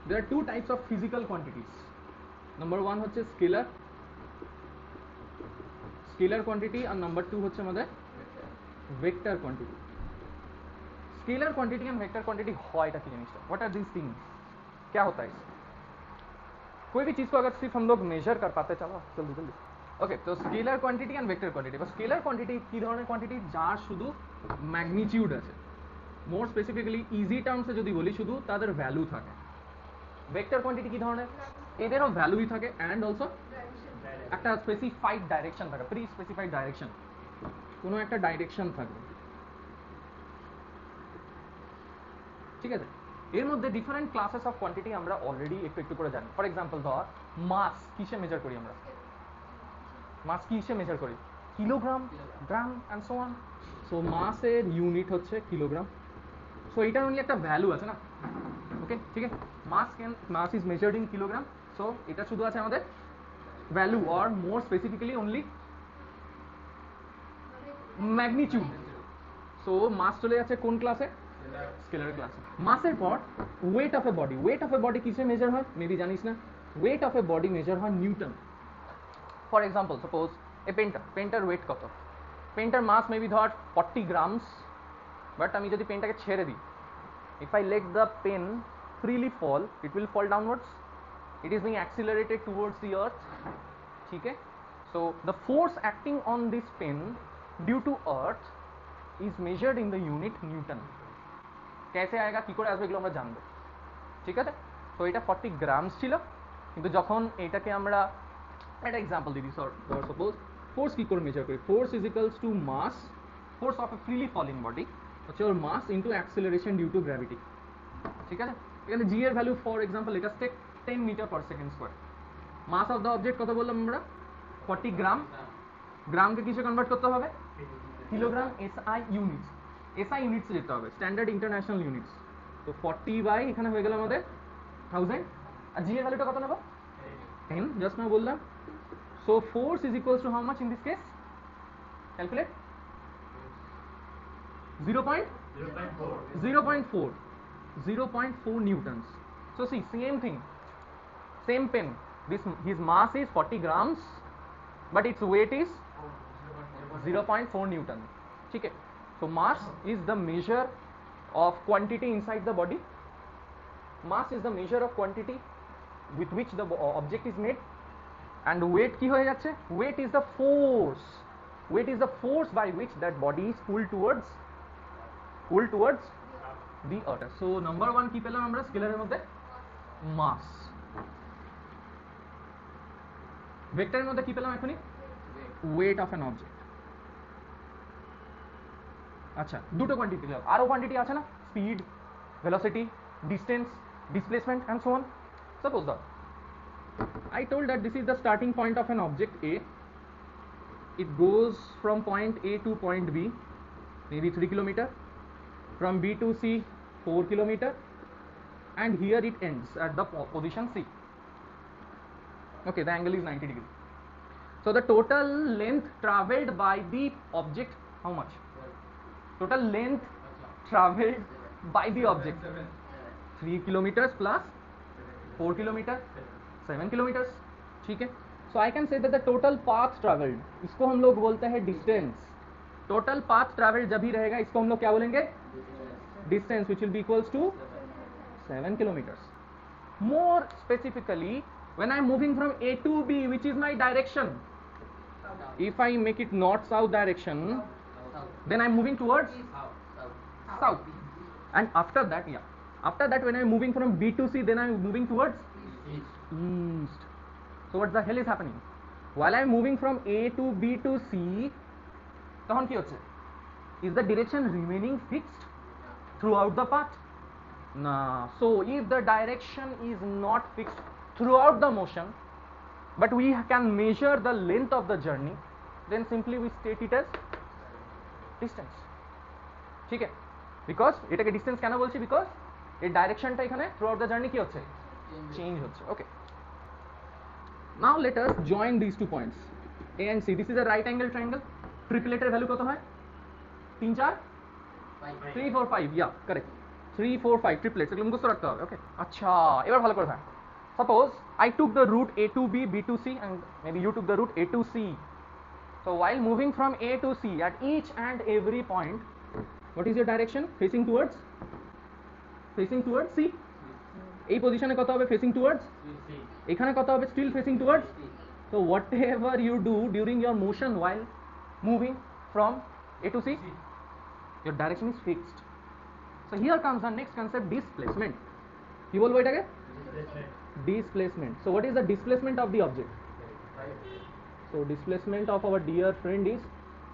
there are two types of physical quantities. Number one হচ্ছে scalar quantity আর number two হচ্ছে আমাদের vector quantity. Scalar quantity and vector quantity होता क्या जिनिसটা? What are these things? क्या होता है? कोई भी चीज को अगर सिर्फ हम लोग मेजर कर पाते, चलो जल्दी ओके, तो scalar quantity and vector quantity. बस स्केलर क्वांटिटी কি ধরনের কোয়ান্টিটি যার শুধু ম্যাগনিটিউড আছে, মোর স্পেসিফিক্যালি ইজি টার্মসে যদি বলি শুধু তাদের ভ্যালু থাকে। ভেক্টর কোয়ান্টিটি কি ধরনের, এদেরও ভ্যালুই থাকে এন্ড অলসো একটা স্পেসিফাইড ডাইরেকশন থাকে, প্রি স্পেসিফাইড ডাইরেকশন, কোনো একটা ডাইরেকশন থাকবে, ঠিক আছে। এর মধ্যে ডিফারেন্ট ক্লাসেস অফ কোয়ান্টিটি আমরা অলরেডি একটু একটু করে জানি। ফর এক্সাম্পল ধর মাস কিসে মেজার করি আমরা, মাস কিসে মেজার করি, kilogram, gram and so on. So মাসের ইউনিট হচ্ছে কিলোগ্রাম। সো এটার অনলি একটা ভ্যালু আছে না, ওকে, ঠিক আছে। Mass is measured in kilogram. So এটা শুধু আছে আমাদের value, or more specifically only magnitude. So mass চলে যাচ্ছে কোন ক্লাসে, স্কেলার ক্লাসে। মাসের পর weight of a body, weight of a body কিসে মেজার হয়, মেবি জানিস না, weight of a body measure হয় Newton. For example suppose a painter weight কত, পেন্টার মাস মেবি ধর 40 গ্রামস, বাট আমি যদি পেনটাকে ছেড়ে দিই, if I let the pen freely fall, it will fall downwards, it is being accelerated towards the earth, ठीक है। So the force acting on this pen due to earth is measured in the unit Newton। कैसे आएगा, কি করে আসবে, এগুলো আমরা জানবো, ঠিক আছে। তো এটা 40 গ্রামস ছিল, কিন্তু যখন এটাকে আমরা একটা এক্সাম্পল দিই, সাপোজ ফোর্স কি করে মেজার করি, force is equals to mass, force of a freely falling body হচ্ছে or mass into acceleration due to gravity, ঠিক আছে। এখানে জি এর value for example let us take 10 metre per second square. Mass of the object কত বললাম আমরা, 40 গ্রাম। গ্রামকে কিসে কনভার্ট করতে হবে, kilogram, SI units, SI units যেতে হবে, স্ট্যান্ডার্ড ইন্টারন্যাশনাল ইউনিটস। তো 40 বাই এখানে হয়ে গেল আমাদের 1000, আর জি এর ভ্যালুটা কত নেব, 10, জাস্ট নাও বললাম। So force is equals two how much in this case, calculate, 0.4 newtons. So see, same thing, same pen, his mass is 40 grams but its weight is 0.4 newton, ठीक है। So mass is the measure of quantity inside the body, mass is the measure of quantity with which the object is made, and weight কি হয়ে যাচ্ছে, weight is the force, weight is the force by which that body is pulled towards the earth। So number 1 কি পেলাম আমরা স্কেলারের মধ্যে, মাস। ভেক্টরের মধ্যে কি পেলাম এখনি, ওয়েট অফ অ্যান অবজেক্ট। আচ্ছা, দুটো কোয়ান্টিটি পেলাম, আরো কোয়ান্টিটি আছে না, speed, velocity, distance, displacement and so on. Suppose that I told that this is the starting point of an object A, it goes from point A to point B, maybe 3 kilometer, from B to C 4 kilometer, and here it ends at the position C. Okay, the angle is 90 degrees. So the total length traveled by the object, how much, total length traveled by the object, 3 kilometers plus 4 kilometer, 7 kilometers, ठीक है। So I can say that the total path traveled, इसको हम लोग बोलते हैं distance। total path traveled जब भी रहेगा इसको हम लोग क्या बोलेंगे, distance, which will be equals to 7 kilometers। More specifically, when I am moving from A to B, which is my direction, if I make it north south direction, then I am moving towards south, and after that, after that when I am moving from B to C, then I am moving towards east। So what the hell is happening, while I am moving from A to B to C, তখন কি হচ্ছে, is the direction remaining fixed throughout the path? Nah. So if the direction is not fixed throughout the motion, but we can measure the length of the journey, then simply we state it as distance, ঠিক আছে। Because এটাকে distance কেন বলছি, because এর ডাইরেকশনটা এখানে throughout the journey কি হচ্ছে, change হচ্ছে, ওকে। Now let us join these two points A and C. This is a right angle triangle, ট্রিপলেটের ভ্যালু কত হয়, 3 4 3 4 5, yeah, correct। 3 4 5 ট্রিপলেটস এগুলো মুখস্থ রাখতে হবে। ওকে, আচ্ছা এবার ভালো করে ভাই, suppose I took the route a to b, b to c, and maybe you took the route a to c. So while moving from a to c at each and every point, what is your direction? Facing towards c. এই পজিশনে কত হবে? Facing towards c. এখানে কত হবে? Still facing towards c. So whatever you do during your motion while moving from a to c, your direction is fixed. So here comes the next concept, displacement. কি বলবো এটাকে? Displacement. So what is the displacement of the object? So displacement of our dear friend is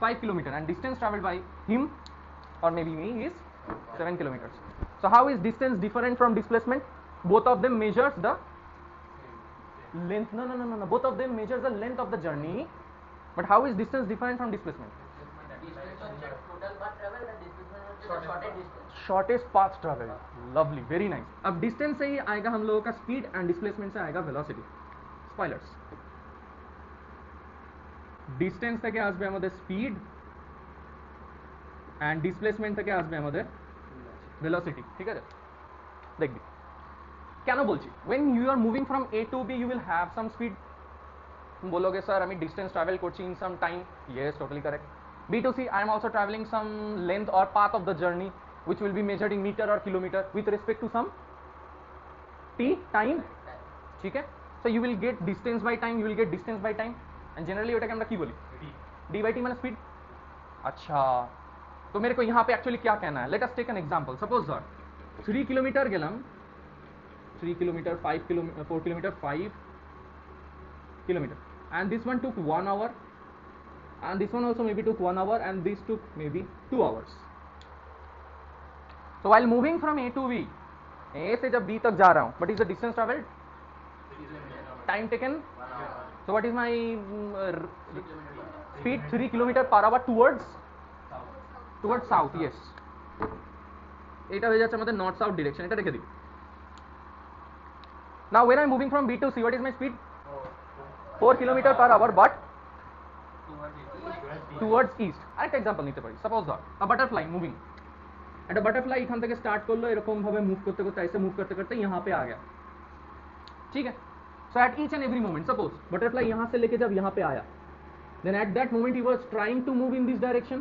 5 kilometer and distance traveled by him or maybe me is 7 kilometers. So how is distance different from displacement? Both of them measures the length. No. Both of them measures the length of the journey. But how is distance different from displacement? Shortest path travel. Lovely, very nice. अब distance से ही आएगा हम लोगों का speed and displacement से आएगा velocity. Spoilers, distance থেকে আসবে আমাদের স্পিড অ্যান্ড ডিসপ্লেসমেন্ট থেকে আসবে আমাদের ভেলোসিটি. ঠিক আছে, দেখবি কেন বলছি. when you are moving from a to b you will have some speed. बोलोगे सर আমি ডিস্টেন্স ট্রাভেল করছি in some time. yes, totally correct. b to c I am also traveling some length or path of the journey which will be measured in meter or kilometer with respect to some t time. ठीक है, so you will get distance by time, you will get distance by time and generally ওটাকে আমরা কি বলি? d by t মানে speed. अच्छा, तो मेरे को यहाँ पे एक्चुअली क्या कहना है? Let us take an example. Suppose sir 3 kilometre गेलाम, 3 kilometre 5 kilometre 4 kilometre 5 kilometer and this one took 1 hour and this one also maybe took 1 hour and this took maybe 2 hours. So while moving from a to b, a से जब b तक जा रहा हूँ, what is the distance traveled? Time taken? So what is my speed? 3 kilometer per hour towards south. Yes, এটা হয়ে যাচ্ছে আমাদের নর্থ সাউথ ডিরেকশন. এটা রেখে দিই. Now when I am moving from b to c, what is my speed? 4 kilometer per hour but towards east. আরেকটা example নিতে পারি. সাপোজ ধর a butterfly moving. একটা বাটারফ্লাই এখান থেকে স্টার্ট করলো, এরকম ভাবে মুভ করতে করতে ऐसे মুভ করতে করতে यहाँ पे आ गया. ठीक है, so at each and every moment suppose butterfly यहाँ से लेके जब यहाँ पे आया, then at that moment he was trying to move in this direction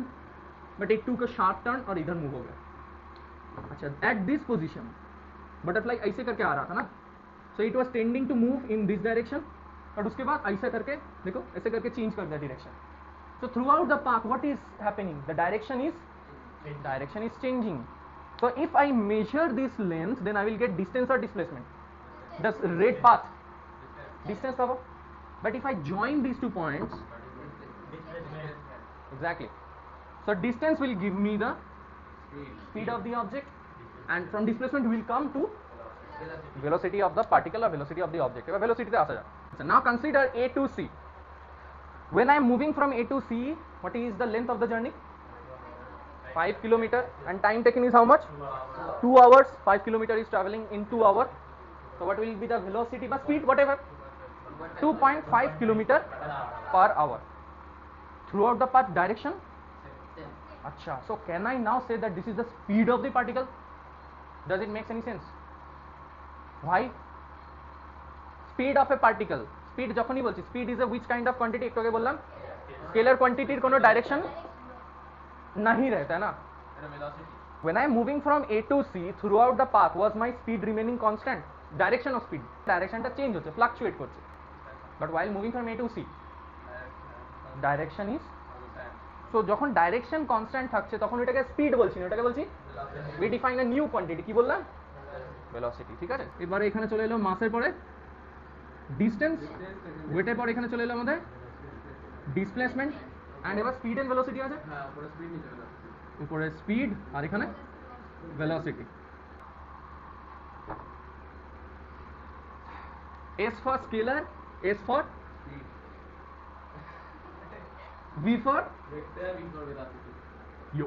but it took a sharp turn और इधर मूव हो गया. अच्छा, at this position butterfly ऐसे करके आ रहा था ना, so it was tending to move in this direction और उसके बाद ऐसा करके देखो ऐसे करके चेंज कर दिया direction. So throughout the path what is happening? The direction is changing. So if I measure this length then I will get distance or displacement. The red path distance cover, but if I join these 2 points, exactly, so distance will give me the speed of the object and from displacement will come to velocity of the particle or velocity of the object. এবার velocity তে আসা যাক. So now consider a to c. When I am moving from a to c, what is the length of the journey? 5 kilometer and time taken is how much? 2 hours. 5 kilometer is traveling in 2 hours. So what will be the velocity or speed, whatever? 2.5 kilometer per hour. Throughout the path direction? Acha, so can I now say that this is the speed of the particle? Does it make any sense? Why? Speed of a particle. Speed যখনই বলছি, speed is a which kind of quantity? একটু আগে বললাম scalar কোয়ান্টিটির কোনো direction नहीं रहता है ना. When I am moving from A to C throughout the path was my speed remaining constant? Direction of speed, direction টা চেঞ্জ হচ্ছে, fluctuate করছে. But while moving from A to C direction is, so যখন direction constant থাকছে তখন এটাকে speed বলছি না, এটাকে বলছি we define a new quantity. কি বললাম? velocity. ঠিক আছে, এবারে এখানে চলে এলো মাসের পরে ডিসটেন্স, ওয়েটের পরে এখানে চলে এলো আমাদের ডিসপ্লেসমেন্ট এন্ড এবার স্পিড এন্ড ভেলোসিটি আছে. হ্যাঁ, উপরে স্পিড নিচে ভেলোসিটি. উপরে স্পিড আর এখানে velocity. S for scalar, S for speed, V for vector, V for velocity. Yo.